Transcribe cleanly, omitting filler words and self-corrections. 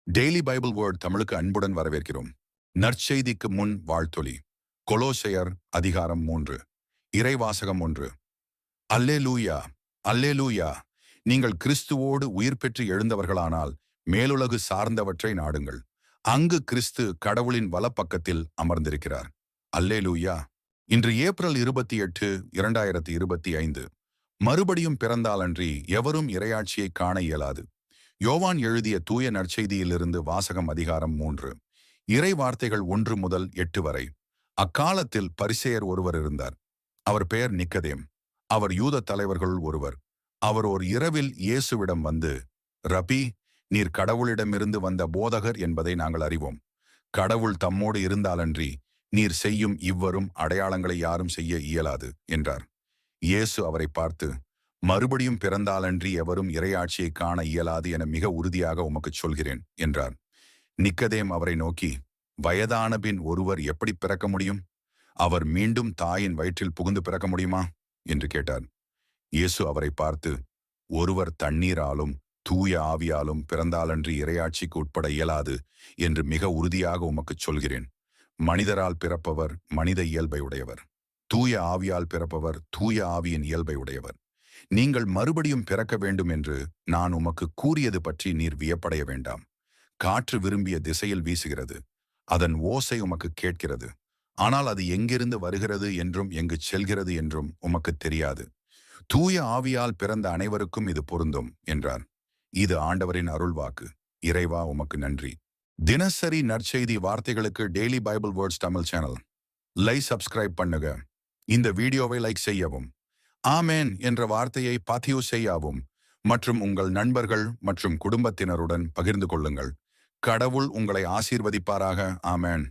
Daily Bible word தமிழுக்கு அன்புடன் வரவேற்கிறோம். நற்செய்திக்கு முன் வாழ்த்தொலி. கொலோசையர் அதிகாரம் 3. இறைவாசகம் 1. அல்லேலூயா, அல்லேலூயா. நீங்கள் கிறிஸ்துவோடு உயிர் பெற்று எழுந்தவர்களானால் மேலுலகு சார்ந்தவற்றை நாடுங்கள். அங்கு கிறிஸ்து கடவுளின் வலப்பக்கத்தில் அமர்ந்திருக்கிறார். அல்லேலூயா. இன்று ஏப்ரல் 28, 2025. மறுபடியும் பிறந்தாலன்றி எவரும் இறையாட்சியை காண இயலாது. யோவான் எழுதிய தூய நற்செய்தியிலிருந்து வாசகம் அதிகாரம் 3. இறை வார்த்தைகள் 1 முதல் 8 வரை. அக்காலத்தில் பரிசேயர் ஒருவர் இருந்தார். அவர் பெயர் நிக்கதேம். அவர் யூத தலைவர்களுள் ஒருவர். அவர் ஓர் இரவில் இயேசுவிடம் வந்து, ரபி, நீர் கடவுளிடமிருந்து வந்த போதகர் என்பதை நாங்கள் அறிவோம். கடவுள் தம்மோடு இருந்தாலன்றி நீர் செய்யும் இவ்வரும் அடையாளங்களை யாரும் செய்ய இயலாது என்றார். இயேசு அவரை பார்த்து, மறுபடியும் பிறந்தாலன்றி எவரும் இறையாட்சியை காண இயலாது என மிக உறுதியாக உமக்குச் சொல்கிறேன் என்றார். நிக்கதேம் அவரை நோக்கி, வயதான பின் ஒருவர் எப்படி பிறக்க முடியும்? அவர் மீண்டும் தாயின் வயிற்றில் புகுந்து பிறக்க முடியுமா என்று கேட்டார். இயேசு அவரை பார்த்து, ஒருவர் தண்ணீராலும் தூய ஆவியாலும் பிறந்தாலன்றி இறையாட்சிக்கு உட்பட இயலாது என்று மிக உறுதியாக உமக்குச் சொல்கிறேன். மனிதரால் பிறப்பவர் மனித இயல்பை உடையவர். தூய ஆவியால் பிறப்பவர் தூய ஆவியின் இயல்பை உடையவர். நீங்கள் மறுபடியும் பிறக்க வேண்டும் என்று நான் உமக்கு கூறியது பற்றி நீர் வியப்படைய வேண்டாம். காற்று விரும்பிய திசையில் வீசுகிறது. அதன் ஓசை உமக்கு கேட்கிறது. ஆனால் அது எங்கிருந்து வருகிறது என்றும் எங்கு செல்கிறது என்றும் உமக்கு தெரியாது. தூய ஆவியால் பிறந்த அனைவருக்கும் இது பொருந்தும் என்றார். இது ஆண்டவரின் அருள்வாக்கு. இறைவா, உமக்கு நன்றி. தினசரி நற்செய்தி வார்த்தைகளுக்கு daily Bible words Tamil channel subscribe பண்ணுங்க. இந்த வீடியோவை லைக் செய்யவும், ஆமேன் என்ற வார்த்தையை பதிவு செய்யவும் மற்றும் உங்கள் நண்பர்கள் மற்றும் குடும்பத்தினருடன் பகிர்ந்து கொள்ளுங்கள். கடவுள் உங்களை ஆசீர்வதிப்பாராக. ஆமேன்.